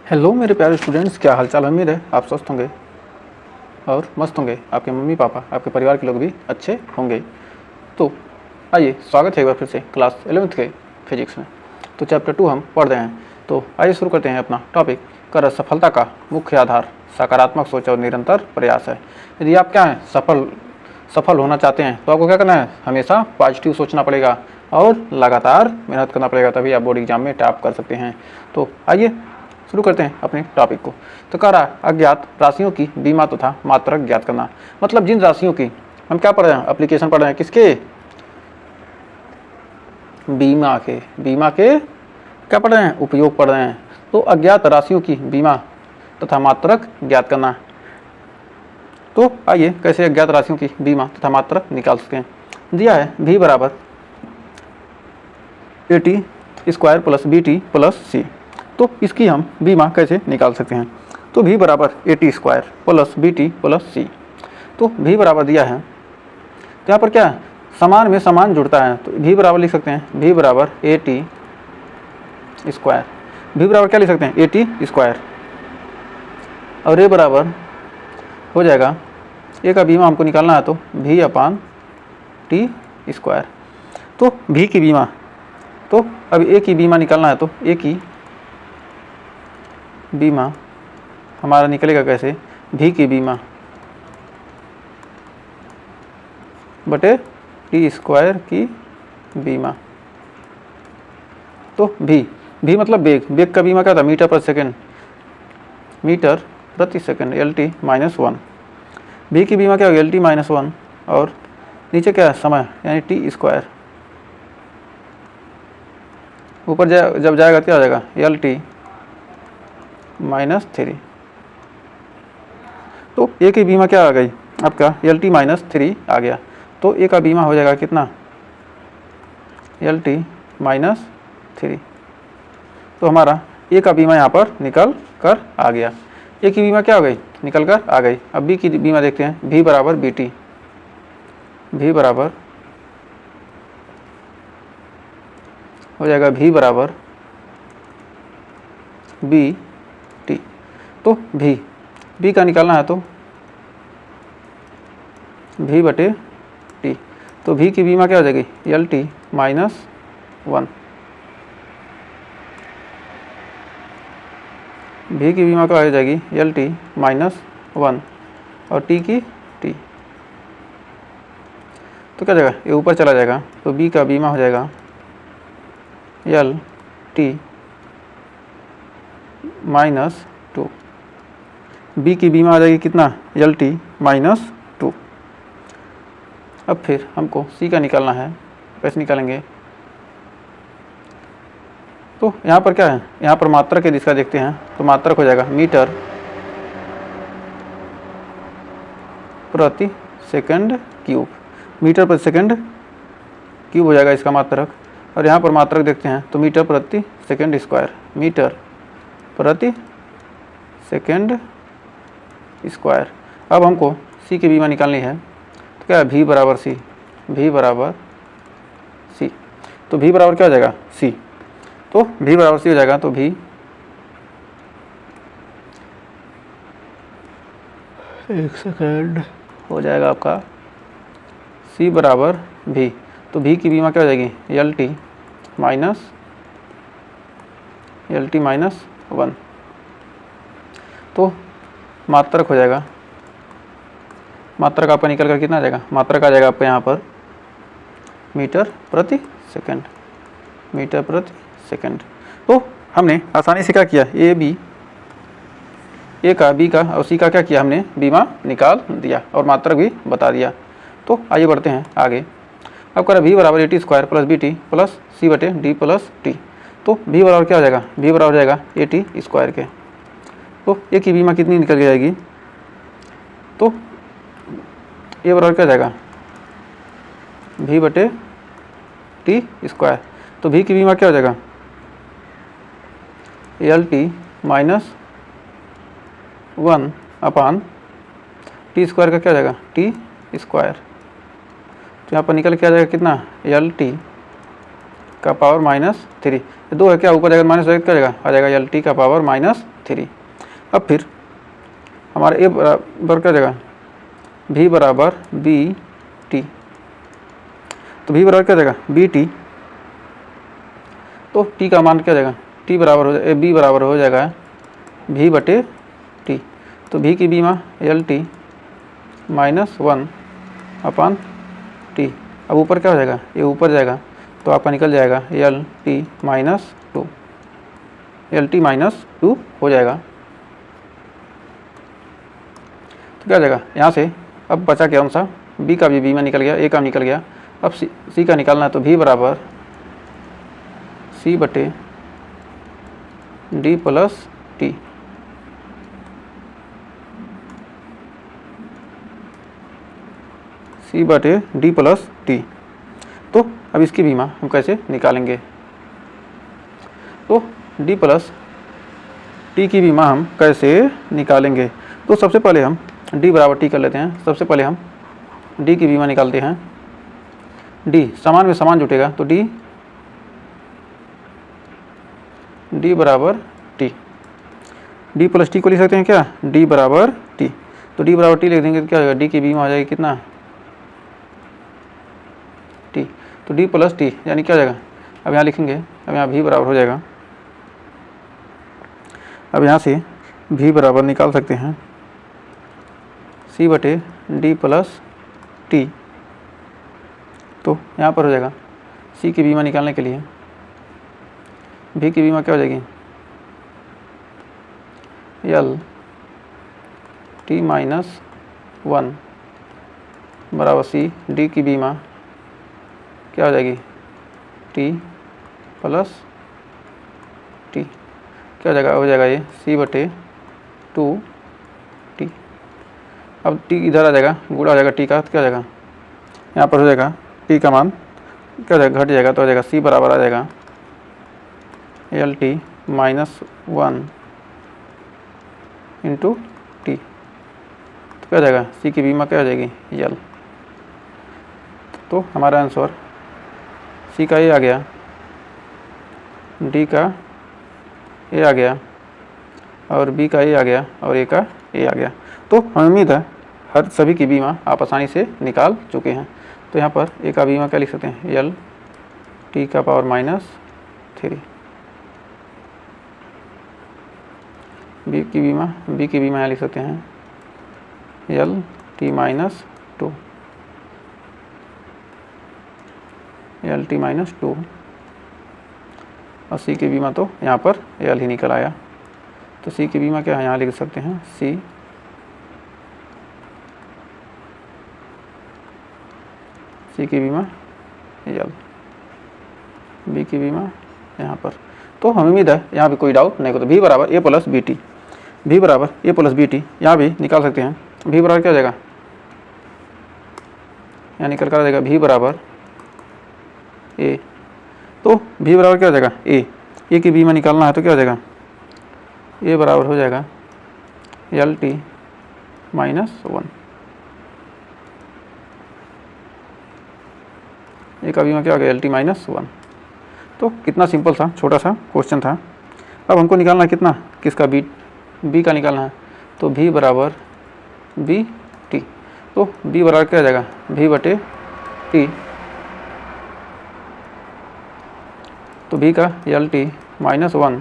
Hello मेरे प्यारे students, क्या हालचाल है। उम्मीद है आप स्वस्थ होंगे और मस्त होंगे। आपके मम्मी पापा, आपके परिवार के लोग भी अच्छे होंगे। तो आइए, स्वागत है एक बार फिर से क्लास 11th के फिजिक्स में। तो चैप्टर 2 हम पढ़ रहे हैं। तो आइए शुरू करते हैं अपना टॉपिक। कर सफलता का मुख्य आधार सकारात्मक सोच और निरंतर प्रयास है। यदि आप क्या है सफल होना चाहते हैं तो आपको क्या करना है, हमेशा पॉजिटिव सोचना पड़ेगा और लगातार मेहनत करना पड़ेगा, तभी आप बोर्ड एग्जाम में टॉप कर सकते हैं। तो आइए शुरू करते हैं अपने टॉपिक को। तो कह रहा अज्ञात राशियों की बीमा तथा मात्रक ज्ञात करना। मतलब जिन राशियों की हम क्या पढ़ रहे हैं, एप्लीकेशन पढ़ रहे हैं, किसके, बीमा के क्या पढ़ रहे हैं, उपयोग पढ़ रहे हैं। तो अज्ञात राशियों की बीमा तथा मात्रक ज्ञात करना। तो आइए कैसे अज्ञात राशियों की बीमा तथा मात्रक निकाल सकते हैं। दिया है v बराबर AT square plus BT plus C। तो इसकी हम बीमा कैसे निकाल सकते हैं। तो v बराबर AT square plus BT plus C। तो v बराबर दिया है, तो यहाँ पर क्या है, समान में समान जुड़ता है, तो v बराबर लिख सकते हैं v बराबर AT स्क्वायर। v बराबर क्या लिख सकते हैं, AT स्क्वायर, और a बराबर हो जाएगा, a का बीमा हमको निकालना है तो v अपान T स्क्वायर। तो v की बीमा, तो अब a की बीमा निकालना है तो a की बीमा हमारा निकलेगा कैसे, v की बीमा बटे T स्क्वायर की बीमा। तो v मतलब वेग का बीमा क्या था, मीटर पर सेकेंड, मीटर प्रति सेकेंड, LT माइनस 1। v की बीमा क्या होगी, LT माइनस 1, और नीचे क्या है, समय यानी T स्क्वायर। ऊपर जब जाएगा क्या आ जाएगा, LT माइनस 3। तो a की बीमा क्या आ गई आपका, LT माइनस 3 आ गया। तो a का बीमा हो जाएगा कितना, LT माइनस 3। तो हमारा a का बीमा यहाँ पर निकल कर आ गया। a की बीमा क्या हो गई, निकल कर आ गई। अब b की बीमा देखते हैं, v बराबर BT, v बराबर हो जाएगा v बराबर BT। तो v का निकालना है तो v बटे t। तो v की बीमा क्या हो जाएगी, LT माइनस 1। v की बीमा क्या हो जाएगी, LT माइनस 1 और t की t। तो क्या जाएगा, ये ऊपर चला जाएगा, तो b का बीमा हो जाएगा LT माइनस 2। b की बीमा आ जाएगी कितना, LT माइनस 2। अब फिर हमको c का निकालना है, कैसे निकालेंगे। तो यहाँ पर क्या है, यहाँ पर मात्रक की दिशा देखते हैं, तो मात्रक हो जाएगा मीटर प्रति सेकंड क्यूब, मीटर प्रति सेकंड क्यूब हो जाएगा इसका मात्रक। और यहाँ पर मात्रक देखते हैं तो मीटर प्रति सेकंड स्क्वायर, मीटर प्रति सेकंड स्क्वायर। अब हमको c की बीमा निकालनी है, तो क्या है, v बराबर c, v बराबर c। तो v बराबर क्या हो जाएगा, c। तो v बराबर c हो जाएगा, तो v एक सेकेंड हो जाएगा आपका c बराबर v। तो v की बीमा क्या हो जाएगी, LT माइनस 1। तो मात्रक हो जाएगा, मात्रक आपका निकल कर कितना आ जाएगा, मात्रक आ जाएगा आपका यहाँ पर मीटर प्रति सेकंड, मीटर प्रति सेकंड। तो हमने आसानी से क्या किया, ए का, बी का और सी का क्या किया, हमने बीमा निकाल दिया और मात्रक भी बता दिया। तो आइए बढ़ते हैं आगे। अब करें v बराबर AT square plus BT plus C बटे D प्लस T। तो v बराबर क्या हो जाएगा, v बराबर हो जाएगा AT स्क्वायर के। तो a की बीमा कितनी निकल के जाएगी, तो a बराबर क्या हो जाएगा, v बटे T स्क्वायर। तो v की बीमा क्या हो जाएगा, LT माइनस 1 अपान T स्क्वायर का क्या हो जाएगा, T स्क्वायर। तो यहाँ पर निकल के आ जाएगा कितना, LT का पावर माइनस 3। 2 है क्या, ऊपर जाएगा माइनस, क्या जाएगा, आ जाएगा LT का पावर माइनस 3। अब फिर हमारा ए बराबर क्या जगह v बराबर बी टी, तो v बराबर क्या जगह बी टी, तो t का मान क्या जाएगा t बराबर हो जाएगा b बराबर हो जाएगा v बटे टी, तो v की बीमा एल टी -1 अपन टी। अब ऊपर क्या हो जाएगा, ये ऊपर जाएगा तो आपका निकल जाएगा एल टी -2, एल टी -2 हो जाएगा। तो क्या हो जाएगा यहाँ से, अब बचा क्या सा b का भी बीमा निकल गया, a का निकल गया, अब c का निकालना है, तो v बराबर c बटे d प्लस टी। c बटे d प्लस टी। तो अब इसकी बीमा हम कैसे निकालेंगे, तो d प्लस टी की बीमा हम कैसे निकालेंगे, तो सबसे पहले हम d बराबर t कर लेते हैं। सबसे पहले हम d की बीमा निकालते हैं। d समान में समान जुटेगा तो d बराबर t, d प्लस टी को लिख सकते हैं क्या d बराबर t, तो d बराबर t लिख देंगे तो क्या होगा, d की बीमा हो जाएगी कितना t, तो d प्लस टी यानी क्या हो जाएगा, अब यहाँ लिखेंगे, अब यहाँ v बराबर हो जाएगा, अब यहाँ से v बराबर निकाल सकते हैं c बटे d प्लस टी, तो यहाँ पर हो जाएगा c की बीमा निकालने के लिए v की बीमा क्या हो जाएगी एल टी -1 बराबर c, d की बीमा क्या हो जाएगी t प्लस टी, क्या हो जाएगा ये c बटे 2t। अब t इधर आ जाएगा, गुणा हो जाएगा t का, तो क्या हो जाएगा यहाँ पर हो जाएगा t का मान क्या हो जाएगा घट जाएगा, तो हो जाएगा c बराबर आ जाएगा एल टी -1 इंटू टी, तो क्या हो जाएगा c की बीमा क्या हो जाएगी एल। तो हमारा आंसर c का ए आ गया, d का ए आ गया और b का ए आ गया और a का ए आ गया। तो हमें उम्मीद है हर सभी की बीमा आप आसानी से निकाल चुके हैं। तो यहाँ पर a का बीमा क्या लिख सकते हैं एल टी का पावर -3, b की बीमा यहाँ लिख सकते हैं एल टी -2, एल टी -2 और c की बीमा तो यहाँ पर एल ही निकल आया। तो c की बीमा क्या है, यहाँ लिख सकते हैं c की बीमा एल, b की बीमा यहाँ पर। तो हमें उम्मीद है यहाँ भी कोई डाउट नहीं होता। v बराबर a plus b t, v बराबर a प्लस बी टी यहाँ भी निकाल सकते हैं। v बराबर क्या हो जाएगा, यहाँ निकल कर आ जाएगा v बराबर a, तो v बराबर क्या हो जाएगा a की बीमा निकालना है, तो क्या हो जाएगा a बराबर हो जाएगा एल टी -1, a का बीमा क्या हो गया एल टी -1। तो कितना सिंपल सा छोटा सा क्वेश्चन था। अब हमको निकालना है कितना, किसका b का निकालना है, तो v बराबर बी टी, तो b बराबर क्या हो जाएगा v बटे टी, तो v का एल टी -1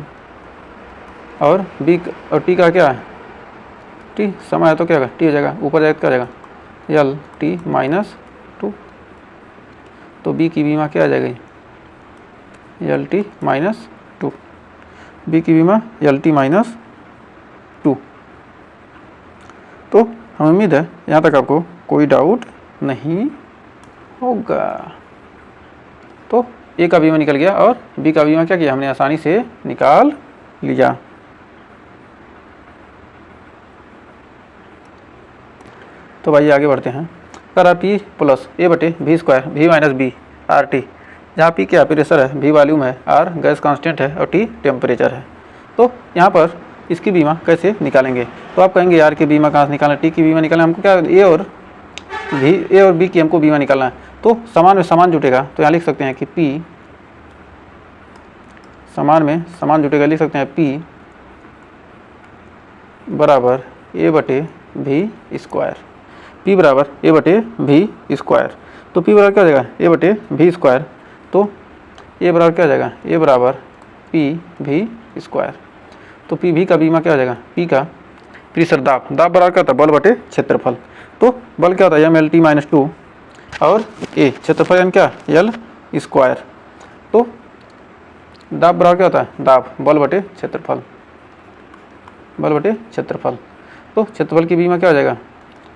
और b और t का क्या है t समय है, तो क्या होगा t हो जाएगा, ऊपर जाएगा क्या हो जाएगा एल टी -2, तो b की बीमा क्या आ जाएगी एल टी -2, b की बीमा एल टी -2। तो हमें उम्मीद है यहाँ तक आपको कोई डाउट नहीं होगा। तो a का बीमा निकल गया और b का बीमा क्या किया हमने आसानी से निकाल लिया। तो भाई आगे बढ़ते हैं। करा p प्लस a बटे v square v minus b r t, जहाँ p क्या प्रेशर है, v वॉल्यूम है, r गैस कांस्टेंट है और t टेम्परेचर है। तो यहाँ पर इसकी बीमा कैसे निकालेंगे, तो आप कहेंगे यार कि बीमा कहाँ से निकालना, t की बीमा निकालना, हमको क्या a और b की हमको बीमा निकालना है। तो समान में समान जुटेगा, तो यहाँ लिख सकते हैं कि p समान में समान जुटेगा, लिख सकते हैं p बराबर ए बटे भी स्क्वायर, पी बराबर ए बटे भी स्क्वायर। तो पी बराबर क्या हो जाएगा, ए बटे भी स्क्वायर। तो ए बराबर क्या हो जाएगा, ए बराबर पी भी स्क्वायर। तो पी भी का बीमा क्या हो जाएगा, पी का प्रेशर दाब, दाब बराबर क्या होता है, बल बटे क्षेत्रफल। तो बल क्या होता है, एम एल टी माइनस 2 और ए क्षेत्रफल यानी क्या, एल स्क्वायर। तो दाब बराबर क्या होता है, दाब बल बटे क्षेत्रफल, बल बटे क्षेत्रफल। तो क्षेत्रफल की बीमा क्या हो जाएगा,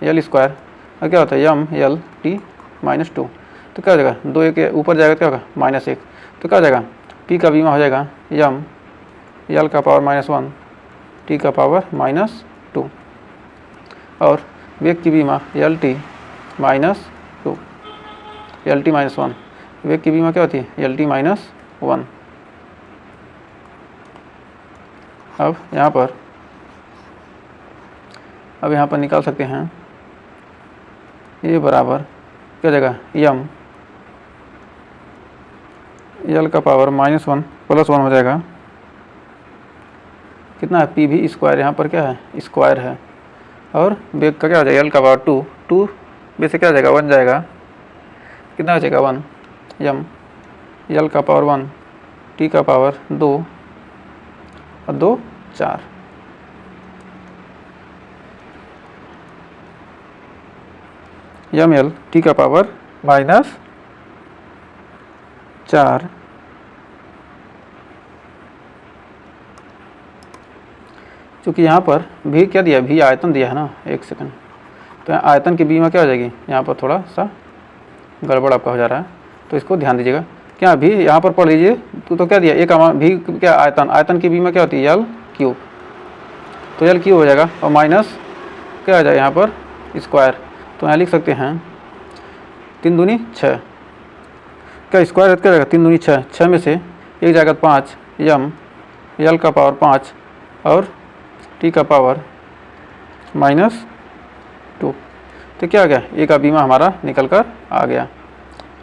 एल स्क्वायर और क्या होता है एम एल टी माइनस 2। तो क्या हो जाएगा, 2 एक ऊपर जाएगा क्या होगा -1। तो क्या हो जाएगा, पी का बीमा हो जाएगा एम एल का पावर -1 टी का पावर -2 और वेग की बीमा एल टी -2 एल टी -1। वेग की बीमा क्या होती है, एल टी -1। अब यहाँ पर निकाल सकते हैं, ये बराबर क्या हो जाएगा, एम एल का पावर -1 + 1 हो जाएगा, कितना है, पी भी स्क्वायर, यहाँ पर क्या है स्क्वायर है, और वेग का क्या हो जाएगा, एल का पावर 2 में से क्या हो जाएगा 1 जाएगा, कितना हो जाएगा 1, एम एल का पावर 1 टी का पावर 2 और 2 4। एम एल टी का पावर -4 क्योंकि यहाँ पर भी क्या दिया, भी आयतन दिया है ना, एक सेकंड। तो यहाँ आयतन की बीमा क्या हो जाएगी, यहाँ पर थोड़ा सा गड़बड़ आपका हो जा रहा है, तो इसको ध्यान दीजिएगा। क्या भी यहाँ पर पढ़ लीजिए, तो क्या दिया, एक भी क्या आयतन, आयतन की बीमा क्या होती है एल क्यूब। तो एल क्यूब हो जाएगा और माइनस क्या आ जाएगा यहाँ पर स्क्वायर। तो यहाँ लिख सकते हैं 3 दूनी 6, क्या स्क्वायर क्या जाएगा, 3 दूनी 6, 6 में से एक जाएगा 5, एम एल का पावर 5 और टी का पावर -2। तो क्या आ गया, ए का बीमा हमारा निकल कर आ गया।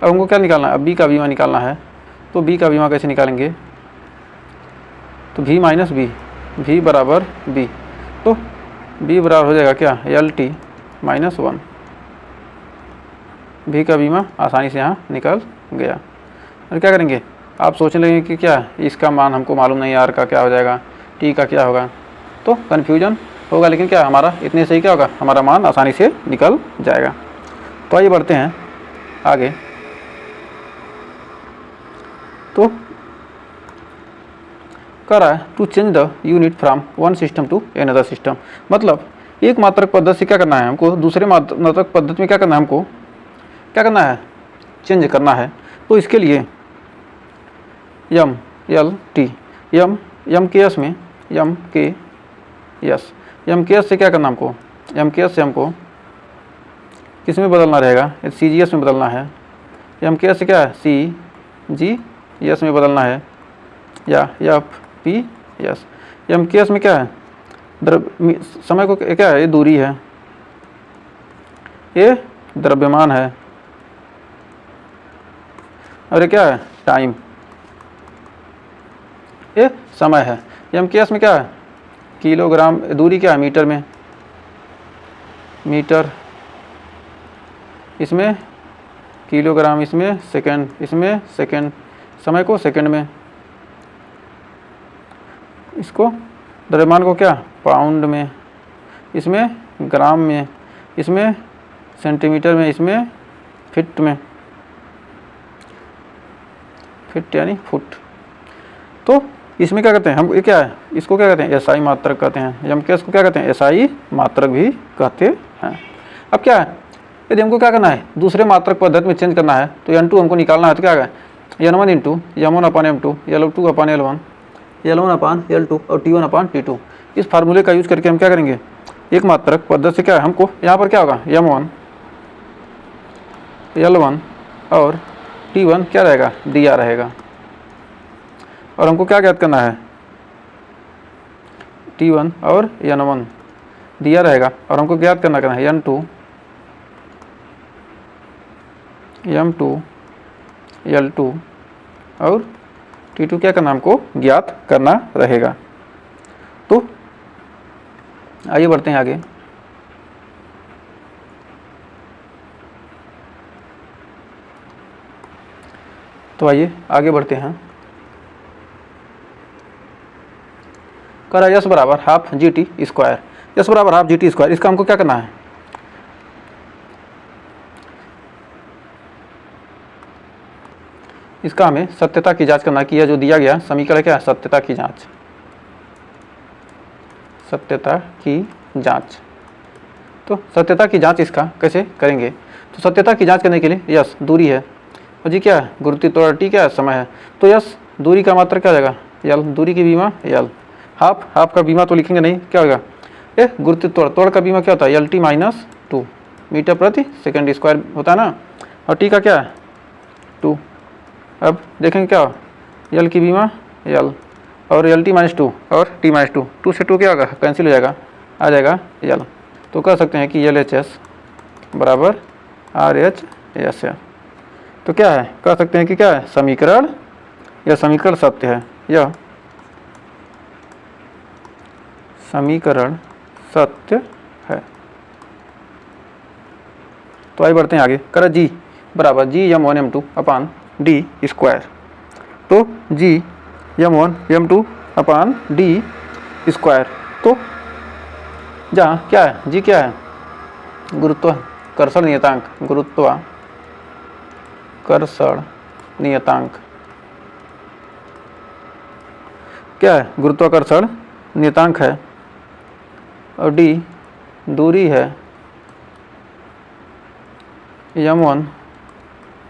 अब हमको क्या निकालना है, अब बी का बीमा निकालना है। तो बी का बीमा कैसे निकालेंगे, तो v माइनस बी, v बराबर b। तो b बराबर हो जाएगा क्या, एल टी -1। v का बीमा आसानी से यहाँ निकल गया। और क्या करेंगे, आप सोचने लगेंगे कि क्या इसका मान हमको मालूम नहीं, r का क्या हो जाएगा, t का क्या होगा, तो कन्फ्यूजन होगा। लेकिन क्या हमारा इतने से ही क्या होगा, हमारा मान आसानी से निकल जाएगा। तो आइए बढ़ते हैं आगे। तो कह रहा है to change the unit from one system to another system, मतलब एक मात्रक पद्धति से क्या करना है हमको, दूसरे मात्रक पद्धति में क्या करना है, हमको क्या करना है, चेंज करना है। तो इसके लिए एम एल टी एम के एस में एम के एस से क्या करना हमको, एम के एस से हमको किस में बदलना रहेगा, सी जी एस में बदलना है। एम के एस से क्या है, सी जी एस में बदलना है, या एफ पी एस। एम के एस में क्या है, समय को क्या है, ये दूरी है, ये द्रव्यमान है, और ये क्या है टाइम, ये समय है। एम के एस में क्या है किलोग्राम, दूरी क्या है मीटर में, मीटर, इसमें किलोग्राम, इसमें सेकंड, इसमें सेकंड, समय को सेकंड में, इसको द्रव्यमान को क्या पाउंड में, इसमें ग्राम में, इसमें सेंटीमीटर में, इसमें फिट में, फिट यानी फुट। तो इसमें क्या कहते हैं हम, ये क्या है, इसको क्या कहते हैं एसआई मात्रक कहते हैं, एम के एस को क्या कहते हैं एसआई मात्रक भी कहते हैं। अब क्या है, यदि हमको क्या करना है, दूसरे मात्रक पद्धति में चेंज करना है, तो n2 हमको निकालना है। तो क्या है n1 इंटू m1 अपन m2, l2 अपन l1, l1 अपन l2 और t1 अपन t2। इस फार्मूले का यूज करके हम क्या करेंगे, एक मात्रक पद्धति से क्या है हमको यहाँ पर क्या होगा m1 l1 और t1 क्या रहेगा दिया रहेगा, और हमको क्या ज्ञात करना है, t1 और n1 दिया रहेगा, और हमको ज्ञात करना है n2 m2 l2 और t2 क्या करना हमको ज्ञात करना रहेगा। तो आइए बढ़ते हैं आगे। तो आइए आगे बढ़ते हैं। कह रहा है यस बराबर half G T square, yes बराबर हाफ जी टी स्क्वायर। इसका हमको क्या करना है, इसका हमें सत्यता की जांच करना है कि यह जो दिया गया समीकरण क्या है, सत्यता की जांच, सत्यता की जांच। तो सत्यता की जांच इसका कैसे करेंगे, तो सत्यता की जांच करने के लिए यस दूरी है और जी क्या है गुरुत्वीय त्वरण, टी क्या है समय है। तो यस दूरी का मात्रा क्या हो जाएगा यल, दूरी की बीमा यल, हाफ का बीमा तो लिखेंगे नहीं, क्या होगा ये गुरुत्वीय त्वरण का बीमा क्या होता है यल टी माइनस 2 मीटर प्रति सेकंड स्क्वायर होता है ना, और टी का क्या है 2। अब देखेंगे क्या यल की बीमा यल और यल टी माइनस 2 और टी माइनस 2, 2 से 2 क्या होगा कैंसिल हो जाएगा, आ जाएगा यल। तो कह सकते हैं कि यल एच एस बराबर आर एच एस है। तो क्या है, कह सकते हैं कि क्या है समीकरण, यह समीकरण सत्य है, यह समीकरण सत्य है। तो आइए बढ़ते हैं आगे। कर जी बराबर G M one M two upon D square. तो G M one M two upon D square, तो जहाँ क्या है जी क्या है गुरुत्वाकर्षण नियतांक, गुरुत्वाकर्षण नियतांक क्या है गुरुत्वाकर्षण नियतांक है, और डी दूरी है, एम वन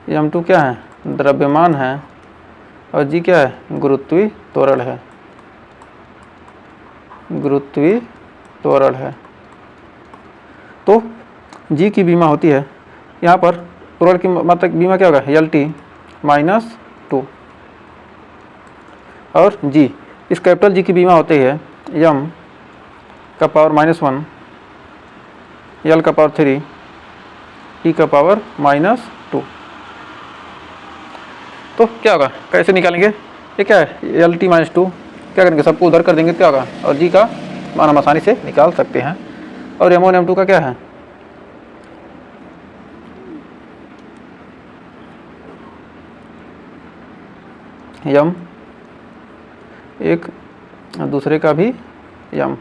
एम टू क्या है द्रव्यमान है, और जी क्या है गुरुत्वीय त्वरण है, गुरुत्वीय त्वरण है। तो जी की बीमा होती है, यहाँ पर त्वरण की मात्रा बीमा क्या होगा यल टी माइनस 2, और जी इस कैपिटल जी की बीमा होती है यम का पावर -1 यल का पावर 3 टी का पावर -2। तो क्या होगा कैसे निकालेंगे, ये क्या है यल टी -2 क्या करेंगे सबको उधर कर देंगे, क्या होगा और जी का मान हम आसानी से निकाल सकते हैं। और एम वन एम टू का क्या है यम एक दूसरे का भी यम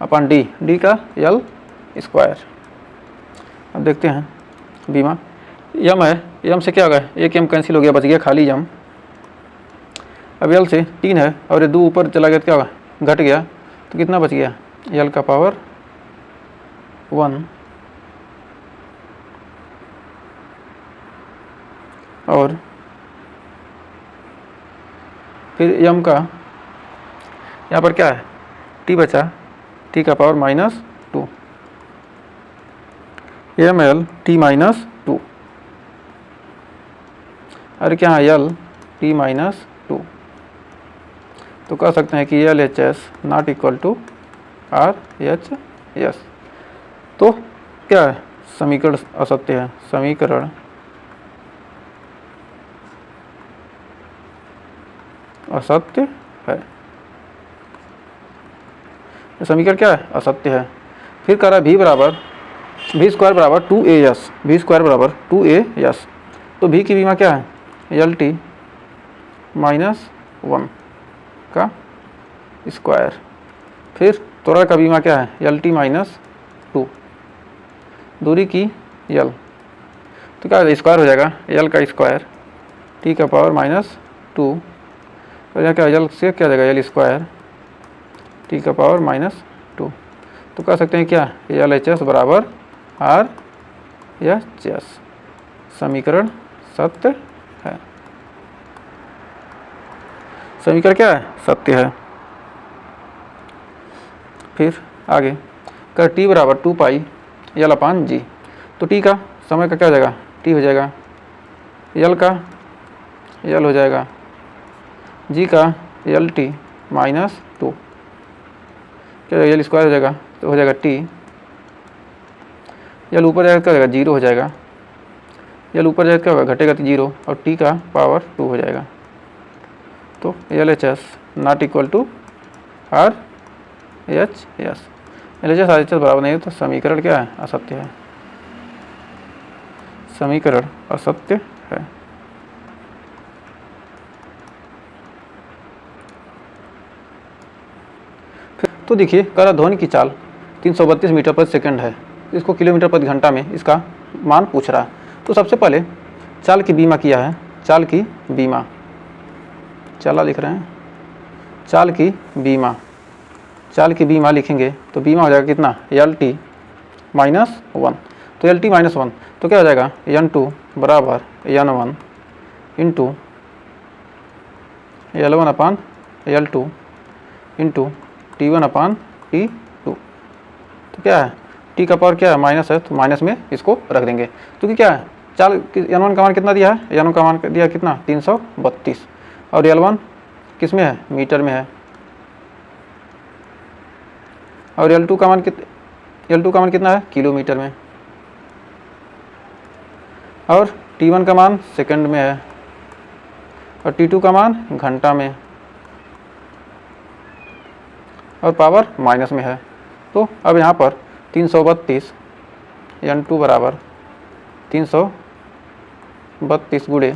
अपन डी, डी का यल स्क्वायर। अब देखते हैं बीमा यम है, यम से क्या होगा एक यम कैंसिल हो गया, बच गया खाली यम। अब यल से 3 है और ये 2 ऊपर चला गया तो क्या होगा घट गया, तो कितना बच गया यल का पावर 1 और फिर यम का यहाँ पर क्या है टी बचा, टी का पावर -2 एम एल टी -2 और क्या है यल टी -2। तो कह सकते हैं कि L H S not equal to R H S. तो क्या है समीकरण असत्य है, समीकरण असत्य है, समीकरण क्या है असत्य है। फिर कह रहा है v स्क्वायर बराबर 2as, v स्क्वायर बराबर 2as। तो v की बीमा क्या है यल टी -1 का स्क्वायर, फिर त्वरण का बीमा क्या है यल टी -2 दूरी की यल, तो क्या स्क्वायर हो जाएगा यल का स्क्वायर टी का पावर -2 और यहाँ क्या यल से क्या जाएगा यल स्क्वायर टी का पावर -2। तो कह सकते हैं क्या यल एच एस बराबर आर एच एस, समीकरण सत्य है, समीकरण क्या है सत्य है। फिर आगे कर टी बराबर 2 पाई यल अपान जी। तो टी का समय का क्या हो जाएगा टी हो जाएगा, यल का यल हो जाएगा, जी का यल टी -2 क्या हो जाएगा यल स्क्वायर हो जाएगा, तो हो जाएगा टी, यल ऊपर जाएगा क्या हो जाएगा 0 हो जाएगा, यल ऊपर जाएगा क्या होगा घटेगा तो 0 और टी का पावर 2 हो जाएगा। तो L H S not equal to R H S. LHS RHS बराबर नहीं है तो समीकरण क्या है, असत्य है। समीकरण असत्य है। तो देखिए करा ध्वनि की चाल 332 मीटर प्रति सेकंड है, इसको किलोमीटर प्रति घंटा में इसका मान पूछ रहा है। तो सबसे पहले चाल की बीमा किया है, चाल की बीमा, चाला लिख रहे हैं, चाल की बीमा, चाल की बीमा लिखेंगे तो बीमा हो जाएगा कितना, LT -1। तो LT -1 तो क्या हो जाएगा, N2 बराबर N1 इंटू L1 अपान L2 इंटू T1 अपान T2। तो क्या है, T का पावर क्या है, माइनस है, तो माइनस में इसको रख देंगे। क्योंकि क्या है, चाल N1 का मान कितना दिया है, N1 का मान दिया कितना 332, और L1 किस में है, मीटर में है, और L2 का मान कितना है, किलोमीटर में, और T1 का मान सेकंड में है, और T2 का मान घंटा में, और पावर माइनस में है। तो अब यहाँ पर 332 N2 बराबर 332 गुणे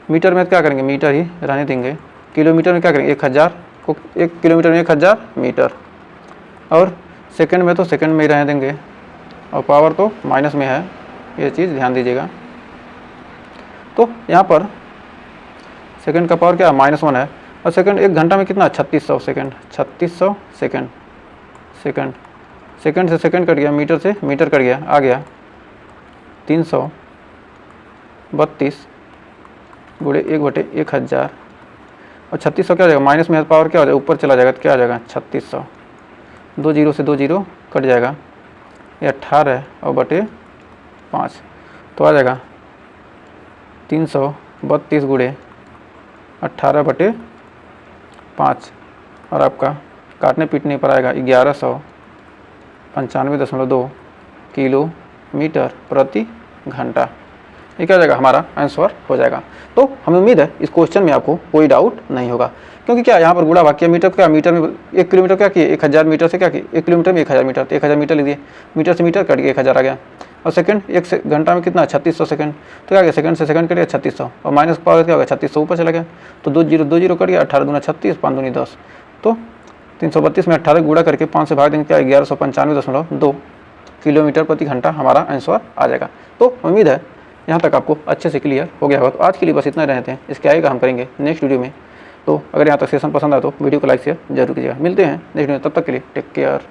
मीटर में क्या करेंगे, मीटर ही रहने देंगे, किलोमीटर में क्या करेंगे 1000 को, 1 किलोमीटर में 1000 मीटर, और सेकंड में तो सेकंड में ही रहने देंगे, और पावर तो माइनस में है, ये चीज़ ध्यान दीजिएगा। तो यहाँ पर सेकंड का पावर क्या है, -1 है, और सेकंड 1 घंटा में कितना 3600 सेकंड, 3600 सेकंड, सेकंड से सेकंड कट गया, मीटर से मीटर कट गया, आ गया 332 गुणे 1/1000, और 3600 क्या हो जाएगा, माइनस में पावर क्या हो जाएगा, ऊपर चला जाएगा, तो क्या आ जाएगा 3600, 2 जीरो से 2 जीरो कट जाएगा, ये 18 और बटे 5, तो आ जाएगा 332 गुणे 18/5, और आपका काटने पीटने पर आएगा 1195.2 किलोमीटर प्रति घंटा। ये क्या हो जाएगा, हमारा आंसर हो जाएगा। तो हमें उम्मीद है इस क्वेश्चन में आपको कोई डाउट नहीं होगा, क्योंकि क्या यहाँ पर गुणा वाक्य मीटर क्या, मीटर में 1 किलोमीटर क्या किए, 1000 मीटर से क्या किए, 1 किलोमीटर में 1000 मीटर, तो 1000 मीटर लीजिए, मीटर से मीटर कट गया 1000 आ गया, और सेकंड 1 घंटा में कितना 3600 सेकंड, तो क्या गया, सेकंड से सेकंड कट गया 3600, और माइनस पावर क्या होगा 3600 ऊपर चला गया, तो 2 जीरो कट गया, 18 दूना 36, 5 दूनी 10, तो 332 में 18 गुणा करके 5 से भाग देंगे, क्या 1195.2 किलोमीटर प्रति घंटा हमारा आंसर आ जाएगा। तो उम्मीद है यहाँ तक आपको अच्छे से क्लियर हो गया होगा। तो आज के लिए बस इतना रहते हैं, इसके आगे का हम करेंगे नेक्स्ट वीडियो में। तो अगर यहाँ तक सेशन पसंद आए तो वीडियो को लाइक शेयर जरूर कीजिएगा। मिलते हैं नेक्स्ट वीडियो, तब तक के लिए टेक केयर।